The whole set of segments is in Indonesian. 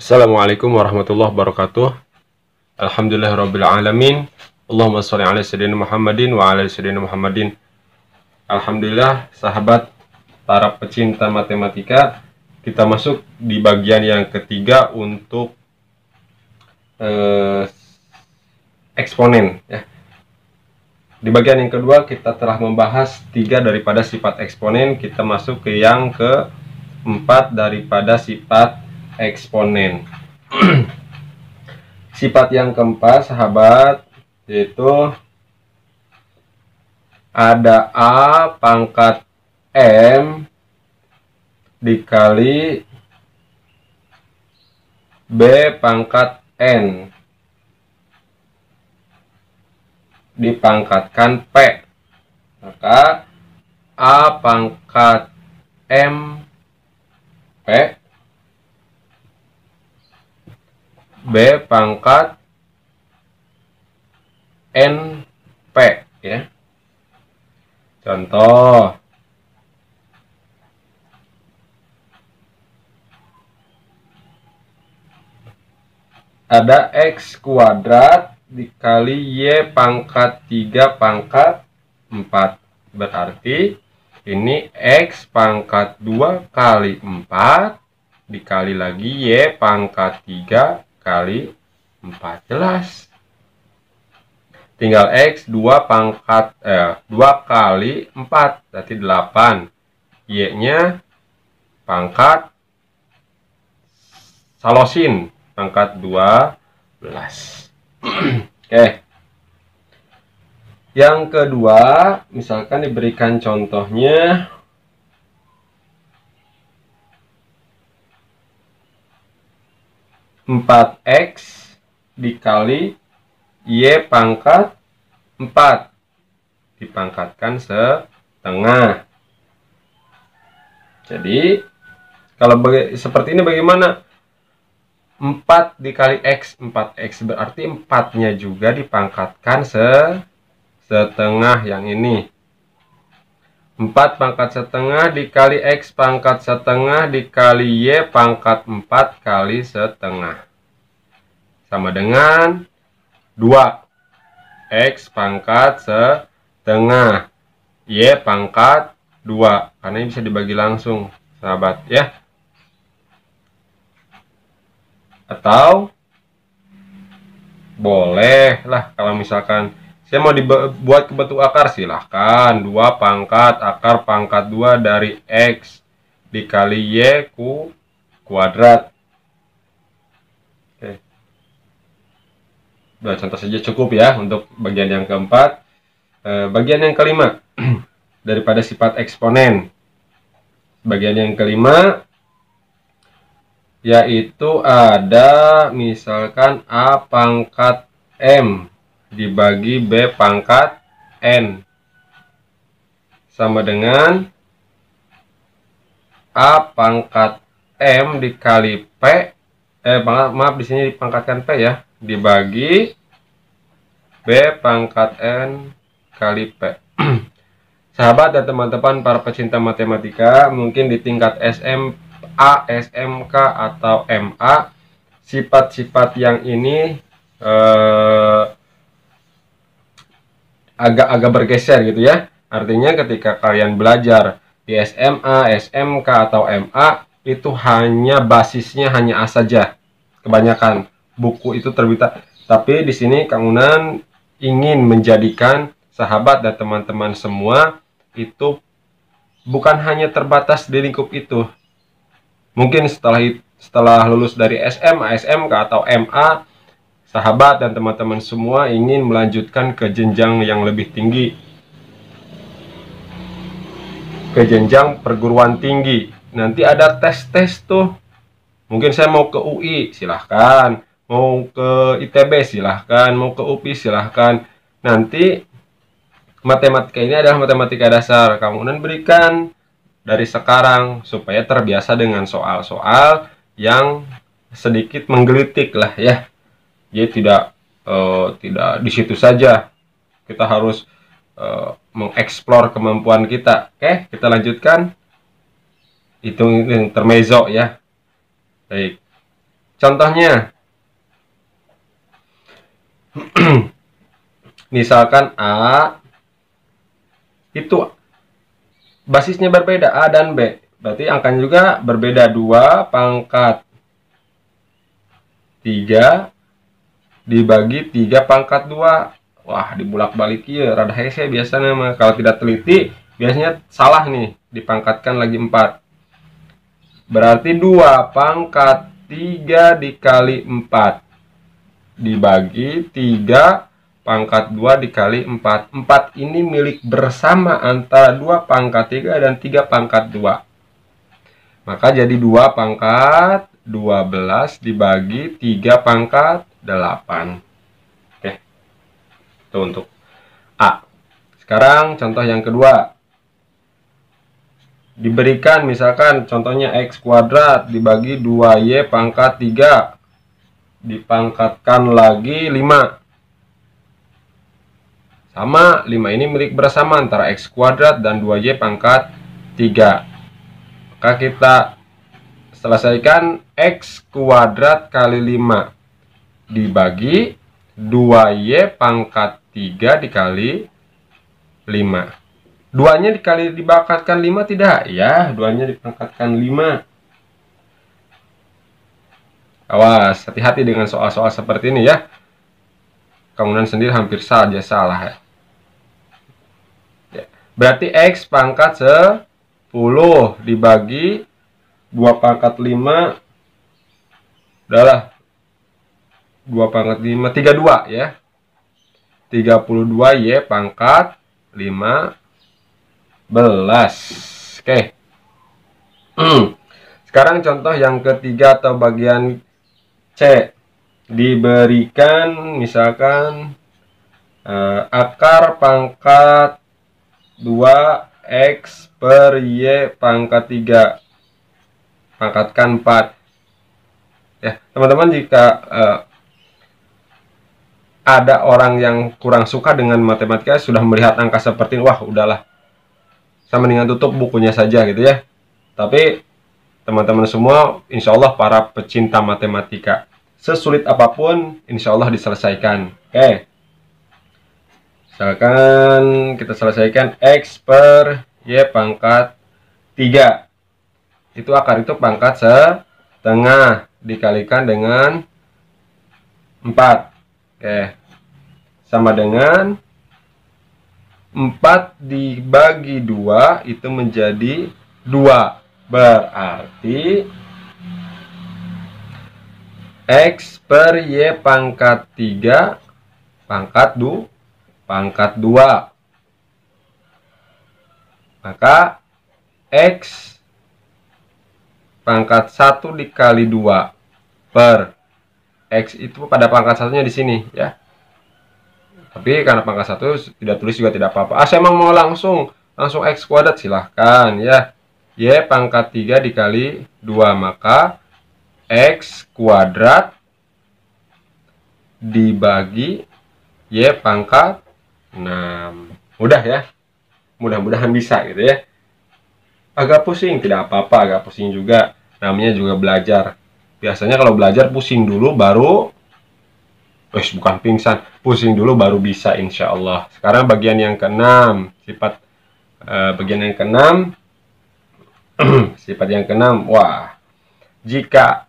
Assalamualaikum warahmatullahi wabarakatuh. Alhamdulillahirabbil alamin. Allahumma shalli ala sayyidina Muhammadin wa ala sayyidina Muhammadin. Alhamdulillah, sahabat para pecinta matematika, kita masuk di bagian yang ketiga untuk eksponen ya. Di bagian yang kedua kita telah membahas 3 daripada sifat eksponen. Kita masuk ke yang keempat daripada sifat eksponen. Sifat yang keempat, sahabat, yaitu ada A pangkat M dikali B pangkat N dipangkatkan P. Maka A pangkat M P, B pangkat N P ya. Contoh, ada X kuadrat dikali Y pangkat 3 pangkat 4. Berarti ini X pangkat 2 kali 4 dikali lagi Y pangkat 3 kali 4. Jelas. Tinggal X 2 pangkat 2 kali 4 berarti 8. Y-nya pangkat salosin pangkat 12. Oke. Yang kedua, misalkan diberikan contohnya empat X dikali Y pangkat 4 dipangkatkan setengah. Jadi kalau seperti ini bagaimana? 4 dikali X, 4X berarti 4-nya juga dipangkatkan setengah yang ini. 4 pangkat setengah dikali X pangkat setengah dikali Y pangkat 4 kali setengah. Sama dengan 2. X pangkat setengah Y pangkat 2. Karena ini bisa dibagi langsung, sahabat ya. Atau boleh lah kalau misalkan saya mau dibuat ke bentuk akar, silahkan 2 pangkat akar pangkat 2 dari X dikali Y kuadrat. Oke. Nah, contoh saja cukup ya untuk bagian yang keempat. Bagian yang kelima daripada sifat eksponen. Bagian yang kelima yaitu ada misalkan A pangkat M dibagi B pangkat N sama dengan A pangkat M dikali P, maaf di sini dipangkatkan P ya, dibagi B pangkat N kali P. Sahabat dan teman-teman para pecinta matematika, mungkin di tingkat SMA, SMK atau MA, sifat-sifat yang ini agak bergeser gitu ya. Artinya ketika kalian belajar di SMA, SMK atau MA, itu hanya basisnya hanya A saja. Kebanyakan buku itu terbitan. Tapi di sini Kang Unan ingin menjadikan sahabat dan teman-teman semua itu bukan hanya terbatas di lingkup itu. Mungkin setelah lulus dari SMA, SMK atau MA, sahabat dan teman-teman semua ingin melanjutkan ke jenjang yang lebih tinggi, ke jenjang perguruan tinggi. Nanti ada tes-tes tuh. Mungkin saya mau ke UI, silahkan. Mau ke ITB, silahkan. Mau ke UPI, silahkan. Nanti matematika ini adalah matematika dasar. Kamu Unan berikan dari sekarang supaya terbiasa dengan soal-soal yang sedikit menggelitik lah ya. Jadi tidak di situ saja. Kita harus mengeksplor kemampuan kita. Oke, kita lanjutkan. Itu intermezzo ya. Baik. Contohnya, misalkan A itu basisnya berbeda, A dan B. Berarti angkanya juga berbeda. 2 pangkat 3 dibagi 3 pangkat 2. Wah, dibulak-balik ya, rada hese biasanya mah. Kalau tidak teliti, biasanya salah nih, dipangkatkan lagi 4. Berarti 2 pangkat 3 dikali 4 dibagi 3 pangkat 2 dikali 4. 4 ini milik bersama antara 2 pangkat 3 dan 3 pangkat 2. Maka jadi 2 pangkat 12 dibagi 3 pangkat 8. Oke. Itu untuk A. Sekarang contoh yang kedua. Diberikan misalkan contohnya X kuadrat dibagi 2Y pangkat 3 dipangkatkan lagi 5. Sama, 5 ini milik bersama antara X kuadrat dan 2Y pangkat 3. Maka kita selesaikan X kuadrat kali 5 dibagi 2Y pangkat 3 dikali 5. 2-nya dipangkatkan 5 tidak? Ya, 2-nya dipangkatkan 5. Awas, hati-hati dengan soal-soal seperti ini ya. Kemudian sendiri hampir saja salah ya. Berarti X pangkat 10 dibagi 2 pangkat 5 adalah 2 pangkat 5, 32 ya. 32Y pangkat 5 Oke. Sekarang contoh yang ketiga atau bagian C. Diberikan misalkan akar pangkat 2X per Y pangkat 3 pangkatkan 4. Ya, teman-teman, jika ada orang yang kurang suka dengan matematika, sudah melihat angka seperti ini, wah udahlah, saya mendingan tutup bukunya saja gitu ya. Tapi teman-teman semua, insya Allah para pecinta matematika, sesulit apapun insya Allah diselesaikan. Oke, misalkan kita selesaikan X per Y pangkat 3. Itu akar itu pangkat setengah dikalikan dengan 4. Oke, sama dengan 4 dibagi 2 itu menjadi 2. Berarti X per Y pangkat 3 pangkat 2. Maka X pangkat 1 dikali 2 per X itu pada pangkat satunya di sini ya. Tapi karena pangkat 1 tidak tulis juga tidak apa-apa. Saya emang mau langsung X kuadrat, silahkan ya. Y pangkat 3 dikali 2, maka X kuadrat dibagi Y pangkat 6. Mudah ya. Mudah-mudahan bisa gitu ya. Agak pusing, tidak apa-apa, agak pusing juga. Namanya juga belajar. Biasanya kalau belajar pusing dulu baru bukan pingsan, pusing dulu baru bisa insya Allah. Sekarang bagian yang ke-6, bagian yang ke-6 sifat yang ke-6. Wah, jika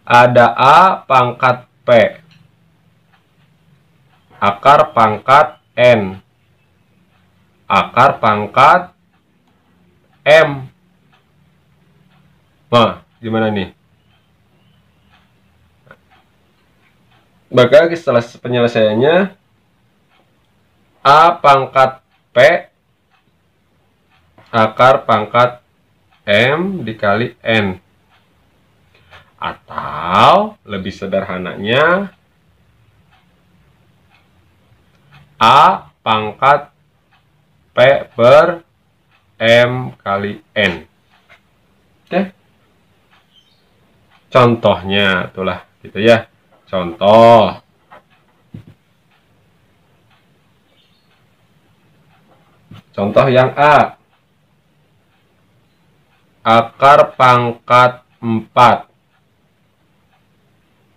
ada A pangkat P akar pangkat N akar pangkat M. Nah, gimana nih? Maka setelah penyelesaiannya, A pangkat P akar pangkat M dikali N. Atau lebih sederhananya, A pangkat P per M kali N. Oke. Contohnya itulah gitu ya. Contoh, yang A, akar pangkat 4.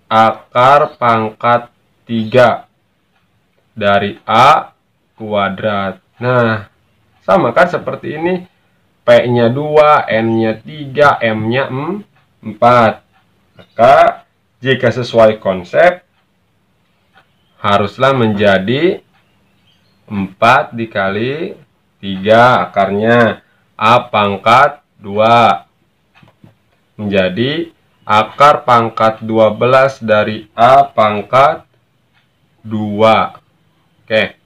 Akar pangkat 3 dari A kuadrat. Nah, sama kan seperti ini. P-nya 2, N-nya 3, M-nya 4. Maka, jika sesuai konsep, haruslah menjadi 4 dikali 3 akarnya. A pangkat 2. Menjadi akar pangkat 12 dari A pangkat 2. Oke.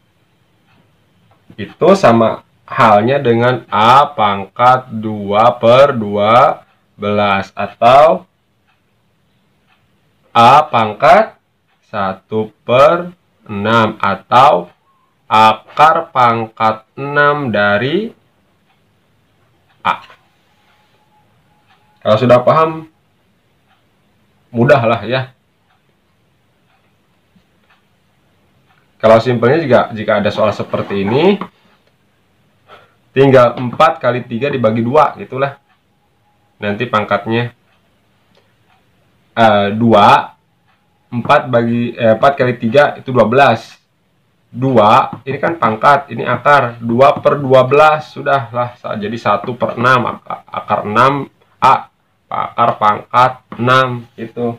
Itu sama halnya dengan A pangkat 2 per 12. Atau A pangkat 1 per 6. Atau akar pangkat 6 dari A. Kalau sudah paham, mudah lah ya. Kalau simpelnya juga, jika ada soal seperti ini, tinggal 4 kali 3 dibagi 2, gitulah. Nanti pangkatnya 2, 4 kali 3 itu 12. 2, ini kan pangkat, ini akar. 2 per 12, sudahlah. Jadi 1 per 6, akar 6, A, akar pangkat 6, itu.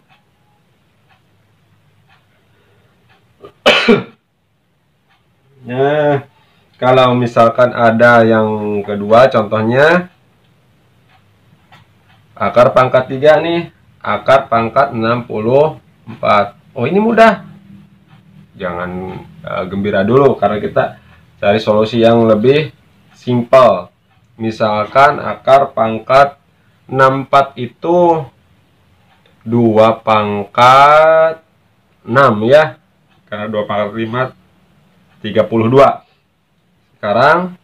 Nah, kalau misalkan ada yang kedua, contohnya akar pangkat 3 nih, akar pangkat 64. Oh, ini mudah. Jangan gembira dulu, karena kita cari solusi yang lebih simpel. Misalkan akar pangkat 64 itu 2 pangkat 6 ya. Karena 2 pangkat 5 32. Sekarang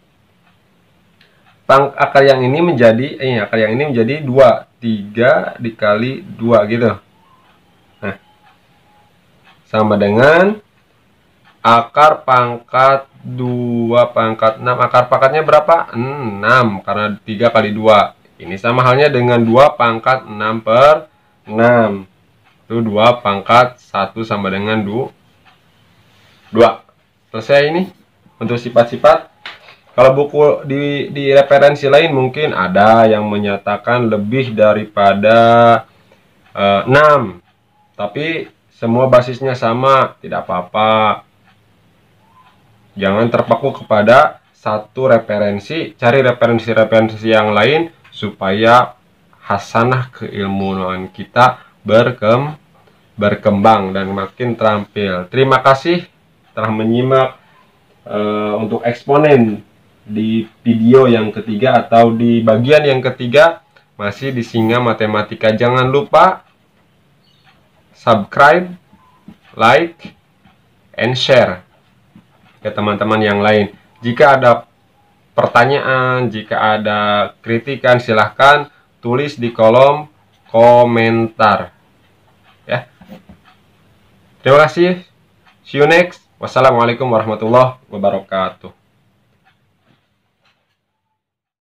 akar yang ini menjadi akar yang ini menjadi 2. 3 dikali 2 gitu. Nah, sama dengan akar pangkat 2 pangkat 6. Akar pangkatnya berapa? 6, karena 3 kali 2. Ini sama halnya dengan 2 pangkat 6 per 6. Itu 2 pangkat 1 sama dengan 2. Selesai ini untuk sifat-sifat. Kalau buku di referensi lain mungkin ada yang menyatakan lebih daripada 6. Tapi semua basisnya sama, tidak apa-apa. Jangan terpaku kepada satu referensi, cari referensi-referensi yang lain supaya hasanah keilmuan kita berkembang dan makin terampil. Terima kasih telah menyimak untuk eksponen di video yang ketiga atau di bagian yang ketiga, masih di Singa Matematika. Jangan lupa subscribe, like, and share ke teman-teman yang lain. Jika ada pertanyaan, jika ada kritikan, silahkan tulis di kolom komentar ya. Terima kasih. See you next. Wassalamualaikum warahmatullahi wabarakatuh.